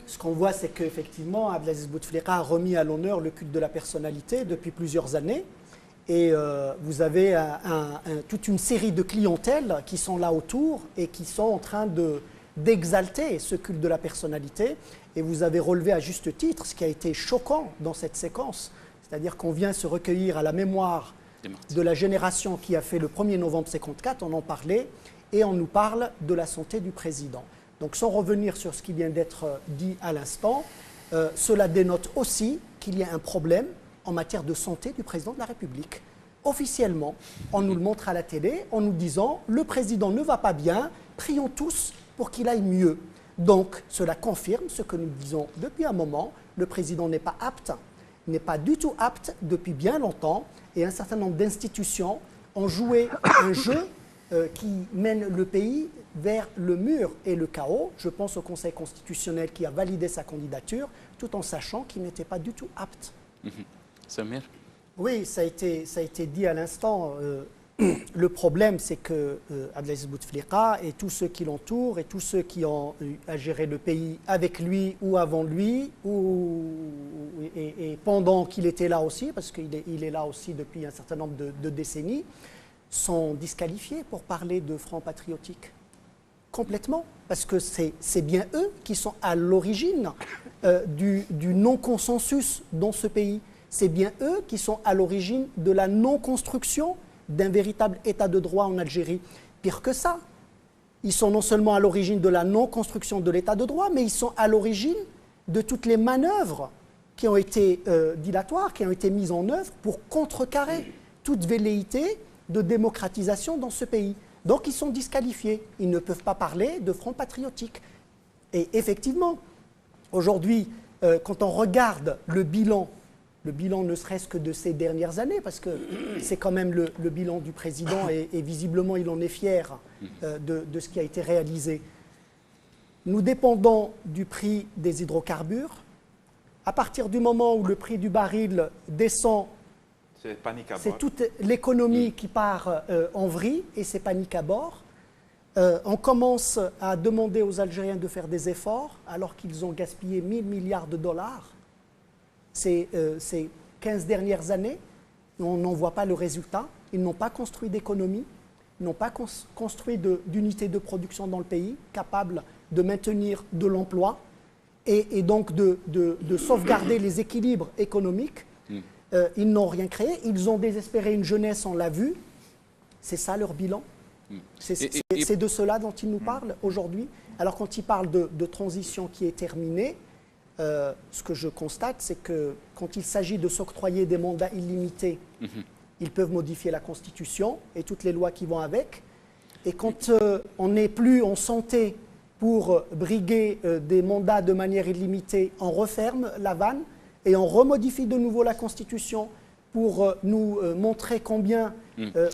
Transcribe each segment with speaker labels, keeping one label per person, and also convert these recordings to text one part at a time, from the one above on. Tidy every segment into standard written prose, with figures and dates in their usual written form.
Speaker 1: Ce qu'on voit, c'est qu'effectivement, Abdelaziz Bouteflika a remis à l'honneur le culte de la personnalité depuis plusieurs années. Et vous avez toute une série de clientèles qui sont là autour et qui sont en train d'exalter ce culte de la personnalité. Et vous avez relevé à juste titre ce qui a été choquant dans cette séquence. C'est-à-dire qu'on vient se recueillir à la mémoire de la génération qui a fait le 1er novembre 54, on en parlait, et on nous parle de la santé du président. Donc sans revenir sur ce qui vient d'être dit à l'instant, cela dénote aussi qu'il y a un problème en matière de santé du président de la République. Officiellement, on nous le montre à la télé en nous disant « le président ne va pas bien, prions tous pour qu'il aille mieux ». Donc cela confirme ce que nous disons depuis un moment, le président n'est pas apte, n'est pas du tout apte depuis bien longtemps, et un certain nombre d'institutions ont joué un jeu qui mène le pays vers le mur et le chaos. Je pense au Conseil constitutionnel qui a validé sa candidature, tout en sachant qu'il n'était pas du tout apte.
Speaker 2: Samir ?
Speaker 1: Oui, ça a été dit à l'instant. Le problème, c'est que Abdelaziz Bouteflika et tous ceux qui l'entourent et tous ceux qui ont eu à gérer le pays avec lui ou avant lui et pendant qu'il était là aussi, parce qu'il est là aussi depuis un certain nombre de décennies, sont disqualifiés pour parler de Front patriotique. Complètement. Parce que c'est bien eux qui sont à l'origine du non-consensus dans ce pays. C'est bien eux qui sont à l'origine de la non-construction d'un véritable état de droit en Algérie. Pire que ça, ils sont non seulement à l'origine de la non-construction de l'état de droit, mais ils sont à l'origine de toutes les manœuvres qui ont été dilatoires, qui ont été mises en œuvre pour contrecarrer toute velléité de démocratisation dans ce pays. Donc ils sont disqualifiés, ils ne peuvent pas parler de front patriotique. Et effectivement, aujourd'hui, quand on regarde le bilan ne serait-ce que de ces dernières années, parce que c'est quand même le bilan du président et visiblement il en est fier de ce qui a été réalisé. Nous dépendons du prix des hydrocarbures. À partir du moment où le prix du baril descend, c'est toute l'économie qui part en vrille et c'est panique à bord. On commence à demander aux Algériens de faire des efforts alors qu'ils ont gaspillé 1 000 milliards de dollars. Ces 15 dernières années, on n'en voit pas le résultat. Ils n'ont pas construit d'économie, ils n'ont pas construit d'unités de production dans le pays capables de maintenir de l'emploi et donc de sauvegarder les équilibres économiques. Ils n'ont rien créé, ils ont désespéré une jeunesse, on l'a vu. C'est ça leur bilan. C'est de cela dont ils nous parlent aujourd'hui. Alors quand ils parlent de transition qui est terminée, ce que je constate, c'est que quand il s'agit de s'octroyer des mandats illimités, ils peuvent modifier la Constitution et toutes les lois qui vont avec. Et quand on n'est plus en santé pour briguer des mandats de manière illimitée, on referme la vanne et on remodifie de nouveau la Constitution pour nous montrer combien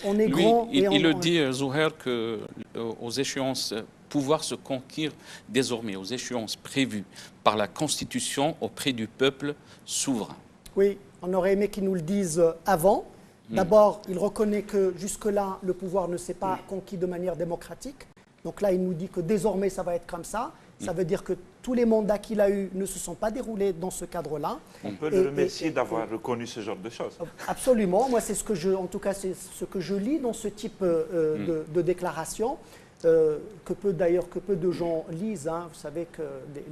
Speaker 1: on est grand.
Speaker 2: Il le dit, Zouher, qu'aux échéances, pouvoir se conquérir désormais aux échéances prévues par la Constitution auprès du peuple souverain.
Speaker 1: Oui, on aurait aimé qu'ils nous le disent avant. D'abord, il reconnaît que jusque-là, le pouvoir ne s'est pas conquis de manière démocratique. Donc là, il nous dit que désormais, ça va être comme ça. Ça veut dire que tous les mandats qu'il a eus ne se sont pas déroulés dans ce cadre-là.
Speaker 3: On peut le remercier d'avoir reconnu ce genre de choses.
Speaker 1: Absolument. Moi, c'est ce que je lis dans ce type de déclaration. Que peu de gens lisent. Vous savez que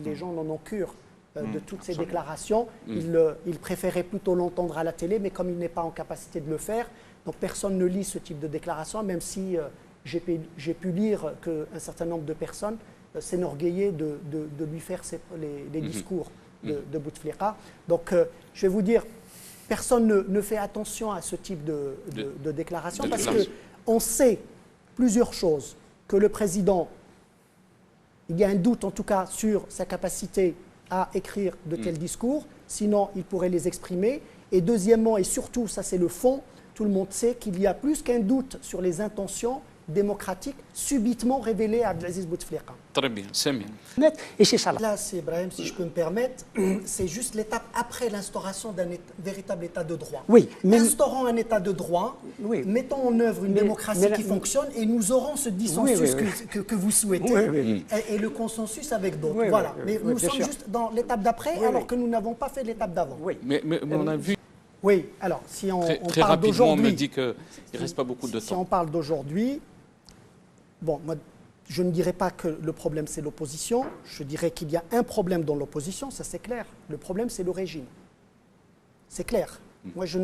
Speaker 1: les gens n'en ont cure de toutes ces déclarations. Ils préféraient plutôt l'entendre à la télé, mais comme il n'est pas en capacité de le faire, donc personne ne lit ce type de déclaration, même si j'ai pu lire qu'un certain nombre de personnes s'enorgueillaient de lui faire les discours de Bouteflika. Donc je vais vous dire, personne ne fait attention à ce type de déclaration parce qu'on sait plusieurs choses. Que le président, il y a un doute en tout cas sur sa capacité à écrire de tels discours, sinon il pourrait les exprimer. Et deuxièmement, et surtout, ça c'est le fond, tout le monde sait qu'il y a plus qu'un doute sur les intentions, démocratique subitement révélée à Abdelaziz Bouteflika.
Speaker 2: Très bien, c'est bien.
Speaker 4: Et c'est ça.
Speaker 1: Là, c'est Ibrahim, si je peux me permettre, c'est juste l'étape après l'instauration d'un véritable état de droit.
Speaker 4: Oui, mais
Speaker 1: instaurant un état de droit,
Speaker 4: oui,
Speaker 1: mettons en œuvre une démocratie qui fonctionne et nous aurons ce dissensus que vous souhaitez et le consensus avec d'autres. Voilà. Mais nous sommes juste dans l'étape d'après alors que nous n'avons pas fait l'étape d'avant.
Speaker 2: Mais on a vu.
Speaker 1: Oui, alors si on
Speaker 2: très
Speaker 1: parle
Speaker 2: rapidement, on me
Speaker 1: d'aujourd'hui,
Speaker 2: dit qu'il ne reste pas beaucoup de
Speaker 1: si
Speaker 2: temps.
Speaker 1: on parle d'aujourd'hui, bon, moi, je ne dirais pas que le problème c'est l'opposition, je dirais qu'il y a un problème dans l'opposition, ça c'est clair. Le problème c'est le régime. C'est clair. Moi je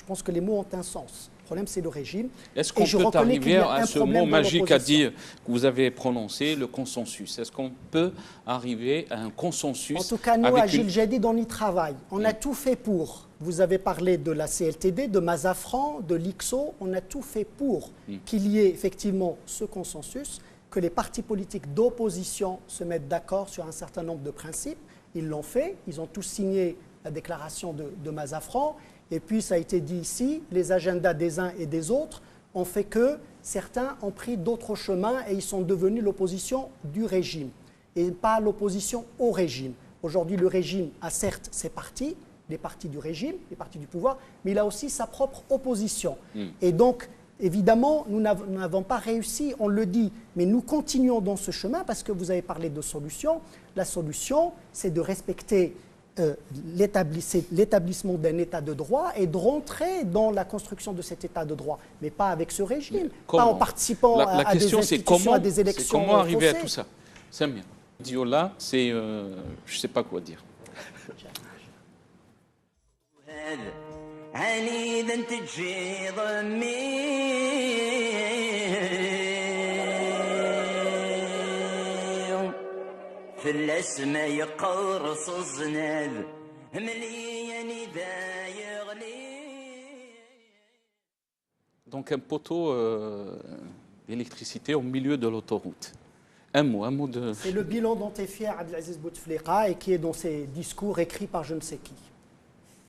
Speaker 1: pense que les mots ont un sens. Le problème c'est le régime.
Speaker 2: Est-ce qu'on peut arriver à ce mot magique à dire que vous avez prononcé, le consensus? Est-ce qu'on peut arriver à un consensus?
Speaker 1: En tout cas, nous, à Gil Jadid, on y travaille. On a tout fait pour. Vous avez parlé de la CLTD, de Mazafran, de l'IXO. On a tout fait pour qu'il y ait effectivement ce consensus, que les partis politiques d'opposition se mettent d'accord sur un certain nombre de principes. Ils l'ont fait. Ils ont tous signé la déclaration de Mazafran. Et puis, ça a été dit ici, les agendas des uns et des autres ont fait que certains ont pris d'autres chemins et ils sont devenus l'opposition du régime et pas l'opposition au régime. Aujourd'hui, le régime a certes ses partis, les partis du régime, les partis du pouvoir, mais il a aussi sa propre opposition. Et donc, évidemment, nous n'avons pas réussi, on le dit, mais nous continuons dans ce chemin parce que vous avez parlé de solution. La solution, c'est de respecter l'établissement d'un état de droit et de rentrer dans la construction de cet état de droit, mais pas avec ce régime, pas en participant à des institutions, à des élections.
Speaker 2: Comment arriver à tout ça? C'est bien. Diola, c'est, je ne sais pas quoi dire. Donc un poteau d'électricité au milieu de l'autoroute. Un mot de...
Speaker 1: C'est le bilan dont est fier Abdelaziz Bouteflika et qui est dans ses discours écrits par je ne sais qui.